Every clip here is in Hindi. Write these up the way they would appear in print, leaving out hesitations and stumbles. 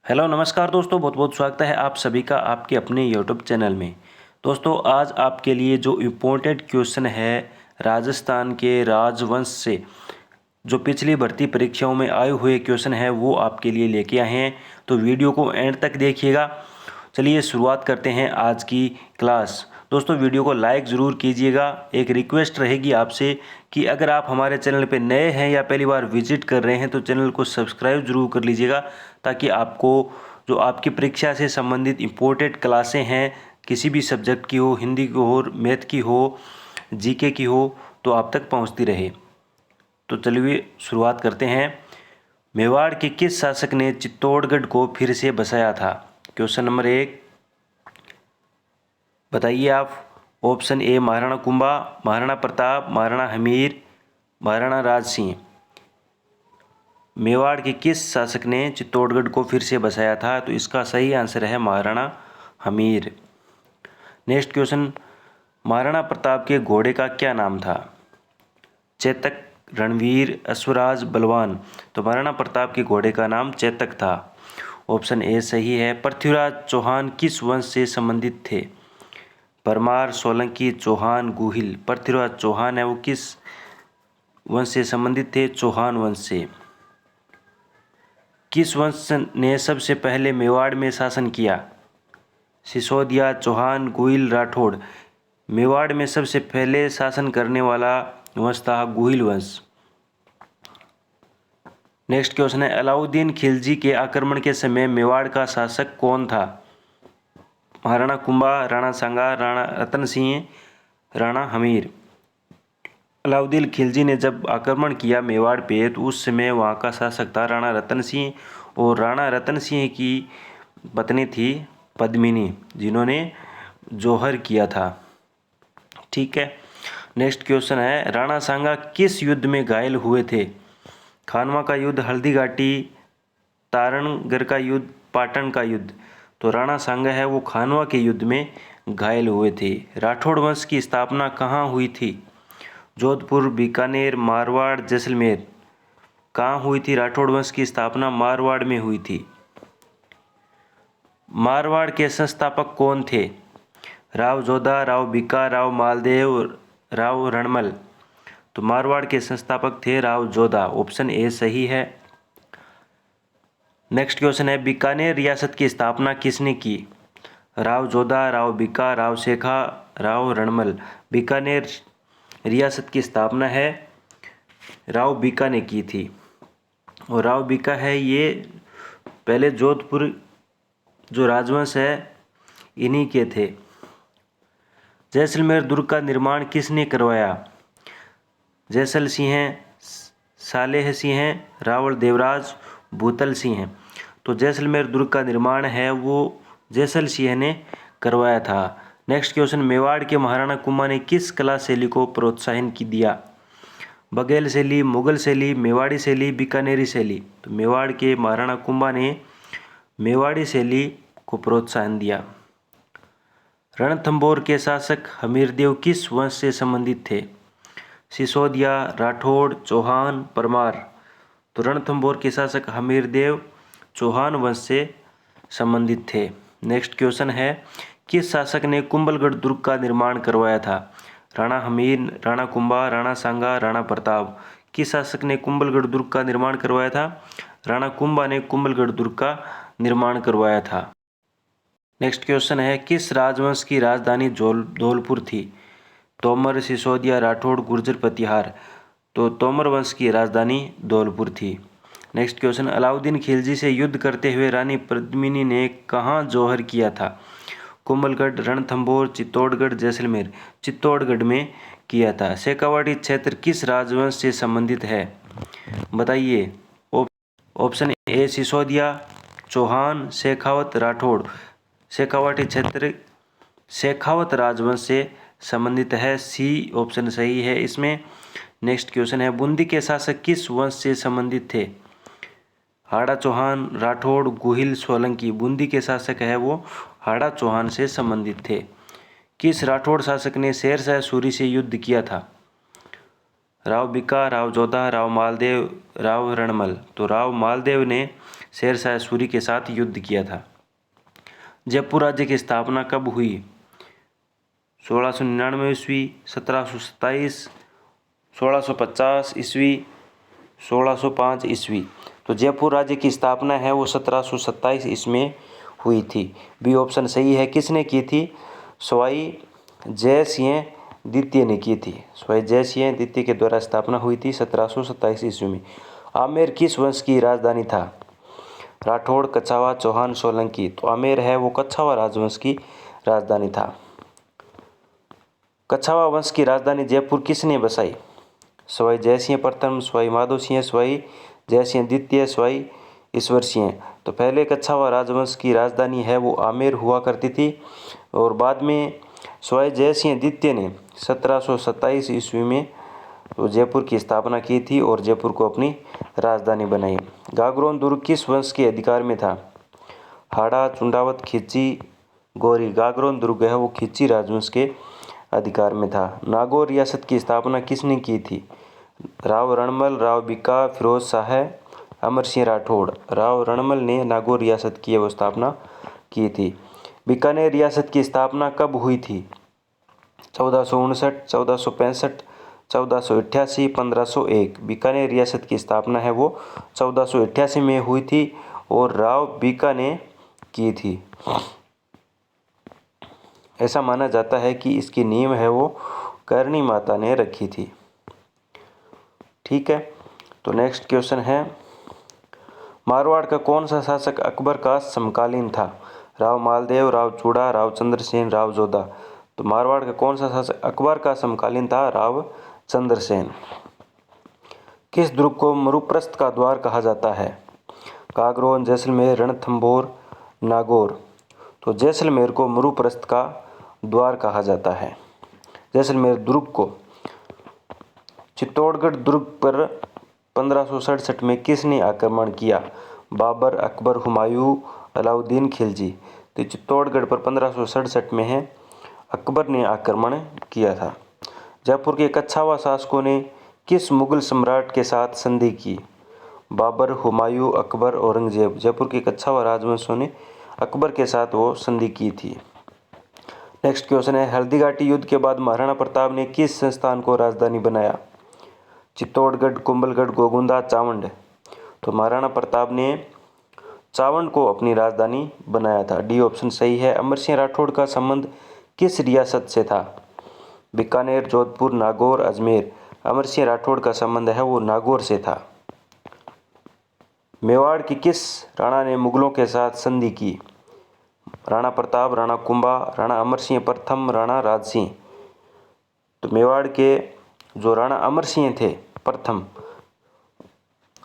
हेलो नमस्कार दोस्तों, बहुत बहुत स्वागत है आप सभी का आपके अपने यूट्यूब चैनल में। दोस्तों आज आपके लिए जो इम्पोर्टेंट क्वेश्चन है राजस्थान के राजवंश से जो पिछली भर्ती परीक्षाओं में आए हुए क्वेश्चन है वो आपके लिए लेके आए हैं, तो वीडियो को एंड तक देखिएगा। चलिए शुरुआत करते हैं आज की क्लास। दोस्तों वीडियो को लाइक ज़रूर कीजिएगा। एक रिक्वेस्ट रहेगी आपसे कि अगर आप हमारे चैनल पर नए हैं या पहली बार विजिट कर रहे हैं तो चैनल को सब्सक्राइब जरूर कर लीजिएगा, ताकि आपको जो आपकी परीक्षा से संबंधित इम्पोर्टेंट क्लासें हैं, किसी भी सब्जेक्ट की हो, हिंदी की हो, मैथ की हो, जीके की हो, तो आप तक पहुंचती रहे। तो चलिए शुरुआत करते हैं। मेवाड़ के किस शासक ने चित्तौड़गढ़ को फिर से बसाया था? क्वेश्चन नंबर 1 बताइए आप। Option A Maharana Kumbha, Maharana Pratap, Maharana Hamir, Maharana Raj Singh. मेवाड़ के किस शासक ने चित्तौड़गढ़ को फिर से बसाया था? तो इसका सही आंसर है महाराणा हमीर। नेक्स्ट क्वेश्चन, महाराणा प्रताप के घोड़े का क्या नाम था? चेतक, रणवीर, अश्वराज, बलवान। तो महाराणा प्रताप के घोड़े का नाम चेतक था। ऑप्शन ए सही है। पृथ्वीराज चौहान किस वंश से संबंधित थे? परमार, सोलंकी, चौहान, गुहिल। पृथ्वीराज चौहान है वो किस वंश से संबंधित थे? चौहान वंश से। किस वंश ने सबसे पहले मेवाड़ में शासन किया? सिसोदिया, चौहान, गुहिल, राठौड़। मेवाड़ में सबसे पहले शासन करने वाला वंश था गुहिल वंश। नेक्स्ट क्वेश्चन है, अलाउद्दीन खिलजी के आक्रमण के समय मेवाड़ का शासक कौन था? महाराणा कुंभा, राणा सांगा, राणा रतन सिंह, राणा हमीर। अलाउद्दीन खिलजी ने जब आक्रमण किया मेवाड़ पे तो उस समय वहाँ का शासक था राणा रतन सिंह, और राणा रतन सिंह की पत्नी थी पद्मिनी, जिन्होंने जौहर किया था। ठीक है। नेक्स्ट क्वेश्चन है, राणा सांगा किस युद्ध में घायल हुए थे? खानवा का युद्ध, हल्दी घाटी, तारणगढ़ का युद्ध, पाटन का युद्ध। तो राणा सांगा है वो खानवा के युद्ध में घायल हुए थे। राठौड़ वंश की स्थापना कहाँ हुई थी? जोधपुर, बीकानेर, मारवाड़, जैसलमेर। कहाँ हुई थी राठौड़ वंश की स्थापना? मारवाड़ में हुई थी। मारवाड़ के संस्थापक कौन थे? राव जोधा, राव बीका, राव मालदेव, राव रणमल। तो मारवाड़ के संस्थापक थे राव जोधा। ऑप्शन ए सही है। नेक्स्ट क्वेश्चन है, बीकानेर रियासत की स्थापना किसने की? राव जोधा, राव बीका, राव शेखा, राव रणमल। बीकानेर रियासत की स्थापना है राव बीका ने की थी, और राव बीका है ये पहले जोधपुर जो राजवंश है इन्हीं के थे। जैसलमेर दुर्ग का निर्माण किसने करवाया? जैसल सिंह, सालेह सिंह, रावल देवराज, भूतल सिंह। तो जैसलमेर दुर्ग का निर्माण है वो जैसल सिंह ने करवाया था। नेक्स्ट क्वेश्चन, मेवाड़ के महाराणा कुंभा ने किस कला शैली को प्रोत्साहन की दिया? बघेल शैली, मुगल शैली, मेवाड़ी शैली, बीकानेरी शैली। तो मेवाड़ के महाराणा कुंभा ने मेवाड़ी शैली को प्रोत्साहन दिया। रणथंभौर के शासक हमीरदेव किस वंश से संबंधित थे? सिसोदिया, राठौड़, चौहान, परमार। तो रणथंभौर के शासक हमीरदेव चौहान वंश से संबंधित थे। नेक्स्ट क्वेश्चन है, किस शासक ने कुंभलगढ़ दुर्ग का निर्माण करवाया था? राणा हमीर, राणा कुंभा, राणा सांगा, राणा प्रताप। किस शासक ने कुंभलगढ़ दुर्ग का निर्माण करवाया था? राणा कुंभा ने कुंभलगढ़ दुर्ग का निर्माण करवाया था। नेक्स्ट क्वेश्चन है, किस राजवंश की राजधानी धौलपुर थी? तोमर, सिसोदिया, राठौड़, गुर्जर, प्रतिहार। तो तोमर वंश की राजधानी धौलपुर थी। नेक्स्ट क्वेश्चन, अलाउद्दीन खिलजी से युद्ध करते हुए रानी पद्मिनी ने कहाँ जौहर किया था? कुंभलगढ़, रणथंभौर, चित्तौड़गढ़, जैसलमेर। चित्तौड़गढ़ में किया था। शेखावाटी क्षेत्र किस राजवंश से संबंधित है? बताइए। Option A Sisodia, Chauhan, Shekhawat, Rathore. शेखावाटी क्षेत्र शेखावत राजवंश से संबंधित है। सी ऑप्शन सही है इसमें। नेक्स्ट क्वेश्चन है, बूंदी के शासक किस वंश से संबंधित थे? हाड़ा चौहान, राठौड़, गुहिल, सोलंकी। बूंदी के शासक है वो हाड़ा चौहान से संबंधित थे। किस राठौड़ शासक ने शेरशाह सूरी से युद्ध किया था? राव बीका, राव जोधा, राव मालदेव, राव रणमल। तो राव मालदेव ने शेरशाह सूरी के साथ युद्ध किया था। जयपुर राज्य की स्थापना कब हुई? 1699 ईस्वी, 1727, 1650 ईस्वी, 1605 ईस्वी। तो जयपुर राज्य की स्थापना है वो 1727 ईस्वी हुई थी। बी ऑप्शन सही है। किसने की थी? सवाई जय सिंह द्वितीय ने की थी। सवाई जय सिंह द्वितीय के द्वारा स्थापना हुई थी 1727 ईस्वी में। आमेर किस वंश की राजधानी था? राठौड़, कछावा, चौहान, सोलंकी। तो आमेर है वो कछावा राजवंश की राजधानी था। कछावा वंश की राजधानी जयपुर किसने बसाई? सवाई जयसिंह प्रथम, सवाई माधो सिंह, सवाई जयसिंह द्वितीय, सवाई ईश्वर सिंह। तो पहले कछावा राजवंश की राजधानी है वो आमेर हुआ करती थी और बाद में सवाई जयसिंह द्वितीय ने 1727 ईस्वी में जयपुर की स्थापना की थी और जयपुर को अपनी राजधानी बनाई। गागरोन दुर्ग किस वंश के अधिकार में था? हाड़ा, चुंडावत, खिची, गौरी। गागरोन दुर्ग है वो खिची राजवंश के अधिकार में था। नागौर रियासत की स्थापना किसने की थी? राव रणमल, राव बीका, फिरोज शाह, अमर सिंह राठौड़। राव रणमल ने नागौर रियासत की वो स्थापना की थी। बीकानेर रियासत की स्थापना कब हुई थी? 1459, 1465, 1488, 1501। बीकानेर रियासत की स्थापना है वो 1488 में हुई थी और राव बीका ने की थी। ऐसा माना जाता है कि इसकी नींव है वो करणी माता ने रखी थी। ठीक है, तो नेक्स्ट क्वेश्चन है, मारवाड़ का कौन सा शासक अकबर का समकालीन था? राव मालदेव, राव चूड़ा, राव चंद्रसेन, राव जोधा। तो मारवाड़ का कौन सा शासक अकबर का समकालीन था? राव चंद्रसेन। किस दुर्ग को मरुप्रस्थ का द्वार कहा जाता है? गागरोन, जैसलमेर, रणथंभौर, नागौर। तो जैसलमेर को मरुप्रस्थ का द्वार कहा जाता है। जैसलमेर दुर्ग को। चित्तौड़गढ़ दुर्ग पर 1567 में किसने आक्रमण किया? बाबर, अकबर, हुमायूं, अलाउद्दीन खिलजी। तो चित्तौड़गढ़ पर 1567 में है अकबर ने आक्रमण किया था। जयपुर के कछावा शासकों ने किस मुगल सम्राट के साथ संधि की? बाबर, हुमायूं, अकबर, औरंगजेब। जयपुर के कछावा राजवंशों ने अकबर के साथ वो संधि की थी। नेक्स्ट क्वेश्चन है, हल्दीघाटी युद्ध के बाद महाराणा प्रताप ने किस संस्थान को राजधानी बनाया? चित्तौड़गढ़, कुंभलगढ़, गोगुंदा, चावंड। तो महाराणा प्रताप ने चावंड को अपनी राजधानी बनाया था। डी ऑप्शन सही है। अमर सिंह राठौड़ का संबंध किस रियासत से था? बीकानेर, जोधपुर, नागौर, अजमेर। अमर सिंह राठौड़ का संबंध है वो नागौर से था। मेवाड़ की किस राणा ने मुगलों के साथ संधि की? राणा प्रताप, राणा कुंभा, राणा अमर सिंह प्रथम, राणा राज सिंह। तो मेवाड़ के जो राणा अमर सिंह थे प्रथम,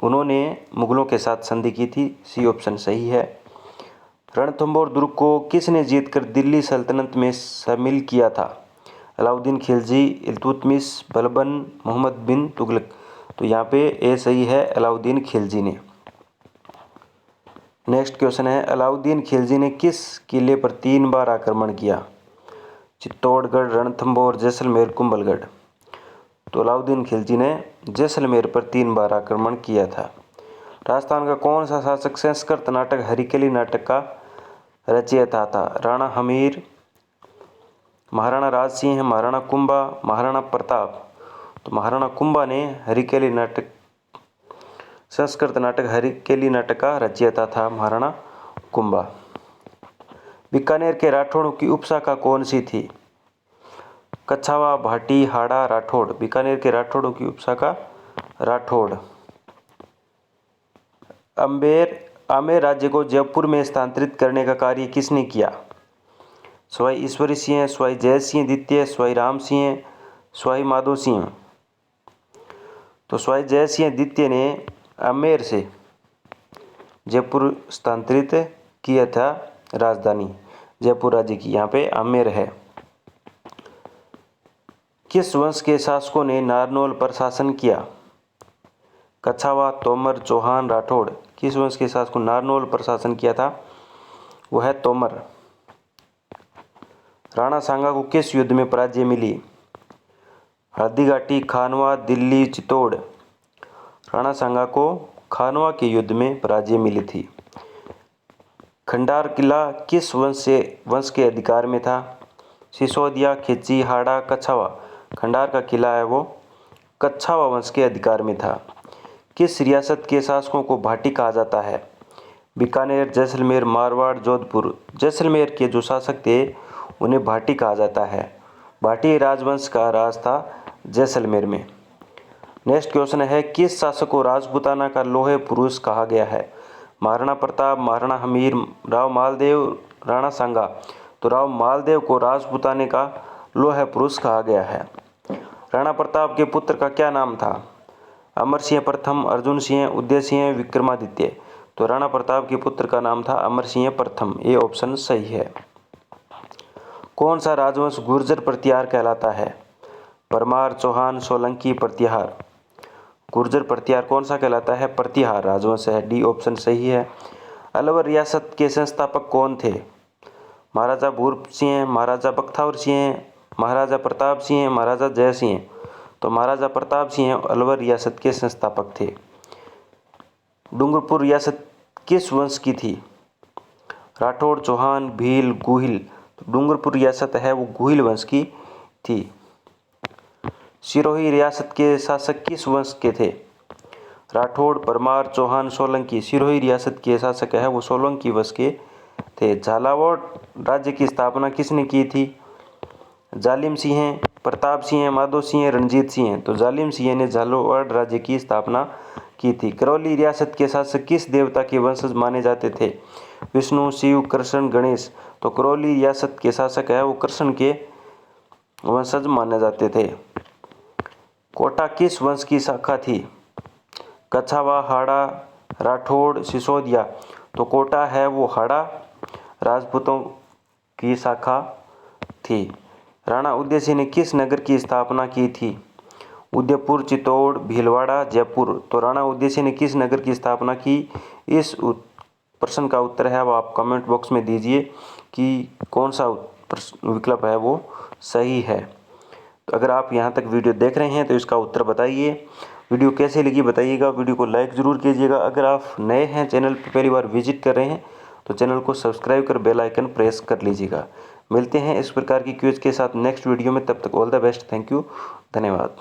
उन्होंने मुगलों के साथ संधि की थी। सी ऑप्शन सही है। रणथंभौर दुर्ग को किसने जीतकर दिल्ली सल्तनत में शामिल किया था? अलाउद्दीन खिलजी, इल्तुतमिश, बलबन, मोहम्मद बिन तुगलक। तो यहाँ पे ए सही है, अलाउद्दीन खिलजी ने। नेक्स्ट क्वेश्चन है, अलाउद्दीन खिलजी ने किस किले पर 3 बार आक्रमण किया? चित्तौड़गढ़, रणथंभौर, जैसलमेर, कुंभलगढ़। तो अलाउद्दीन खिलजी ने जैसलमेर पर 3 बार आक्रमण किया था। राजस्थान का कौन सा शासक संस्कृत नाटक हरिकेली नाटक का रचयिता था? राणा हमीर, महाराणा राज सिंह, महाराणा कुंभा, महाराणा प्रताप। तो महाराणा कुंभा ने हरिकेली नाटक, संस्कृत नाटक हरिकेली नाटक का रचयिता था महाराणा कुंभा। बीकानेर के राठौड़ों की उपशाखा कौन सी थी? कछावा, भाटी, हाड़ा, राठौड़। बीकानेर के राठौड़ों की उपशाखा राठौड़। आमेर राज्य को जयपुर में स्थानांतरित करने का कार्य किसने किया? सवाई ईश्वरी सिंह, सवाई जय सिंह द्वितीय, सवाई राम सिंह, सवाई माधो सिंह। तो सवाई जय सिंह द्वितीय ने आमेर से जयपुर स्थानांतरित किया था राजधानी जयपुर राज्य की। यहाँ पे आमेर है। किस वंश के शासकों ने नारनौल पर शासन किया? कछावा, तोमर, चौहान, राठौड़। किस वंश के शासकों ने नारनौल पर शासन किया था? वो है तोमर। राणा सांगा को किस युद्ध में पराजय मिली? हल्दीघाटी, खानवा, दिल्ली, चित्तौड़। राणा सांगा को खानवा के युद्ध में पराजय मिली थी। खंडार किला किस वंश के अधिकार में था? सिसोदिया, खिची, हाड़ा, कछावा। खंडार का किला है वो कछावा वंश के अधिकार में था। किस रियासत के शासकों को भाटी कहा जाता है? बीकानेर, जैसलमेर, मारवाड़, जोधपुर। जैसलमेर के जो शासक थे उन्हें भाटी कहा जाता है। भाटी राजवंश का राज था जैसलमेर में। नेक्स्ट क्वेश्चन है, किस शासक को राजपूताना का लोहे पुरुष कहा गया है? महाराणा प्रताप, महाराणा हमीर, राव मालदेव, राणा सांगा। तो राव मालदेव को राजपूताने का लोहे पुरुष कहा गया है। राणा प्रताप के पुत्र का क्या नाम था? अमर सिंह प्रथम, अर्जुन सिंह, उदय सिंह, विक्रमादित्य। तो राणा प्रताप के पुत्र का नाम था अमर सिंह प्रथम। ये ऑप्शन सही है। कौन सा राजवंश गुर्जर प्रतिहार कहलाता है? परमार, चौहान, सोलंकी, प्रतिहार। गुर्जर प्रतिहार कौन सा कहलाता है? प्रतिहार राजवंश है। डी ऑप्शन सही है। अलवर रियासत के संस्थापक कौन थे? महाराजा भूप सिंह, महाराजा बख्तावर सिंह, महाराजा प्रताप सिंह, महाराजा जय सिंह। तो महाराजा प्रताप सिंह अलवर रियासत के संस्थापक थे। डूंगरपुर रियासत किस वंश की थी? राठौड़, चौहान, भील, गुहिल। तो डूंगरपुर रियासत है वो गुहिल वंश की थी। सिरोही रियासत के शासक किस वंश के थे? राठौड़, परमार, चौहान, सोलंकी। सिरोही रियासत के शासक है वो सोलंकी वंश के थे। झालावाड़ राज्य की स्थापना किसने की थी? जालिम सिंह, प्रताप सिंह, माधो सिंह, रणजीत सिंह। तो जालिम सिंह ने झालावाड़ राज्य की स्थापना की थी। करौली रियासत के शासक किस देवता के वंशज माने जाते थे? विष्णु, शिव, कृष्ण, गणेश। तो करौली रियासत के शासक है वो कृष्ण के वंशज माने जाते थे। कोटा किस वंश की शाखा थी? कछावा, हाड़ा, राठौड़, सिसोदिया। तो कोटा है वो हाड़ा राजपूतों की शाखा थी। राणा उदय सिंह ने किस नगर की स्थापना की थी? उदयपुर, चित्तौड़, भीलवाड़ा, जयपुर। तो राणा उदय सिंह ने किस नगर की स्थापना की? इस प्रश्न का उत्तर है वो आप कमेंट बॉक्स में दीजिए कि कौन सा विकल्प है वो सही है। तो अगर आप यहाँ तक वीडियो देख रहे हैं तो इसका उत्तर बताइए। वीडियो कैसे लगी बताइएगा। वीडियो को लाइक ज़रूर कीजिएगा। अगर आप नए हैं, चैनल पर पहली बार विजिट कर रहे हैं तो चैनल को सब्सक्राइब कर बेल आइकन प्रेस कर लीजिएगा। मिलते हैं इस प्रकार की क्विज के साथ नेक्स्ट वीडियो में। तब तक all the best. Thank you. धन्यवाद।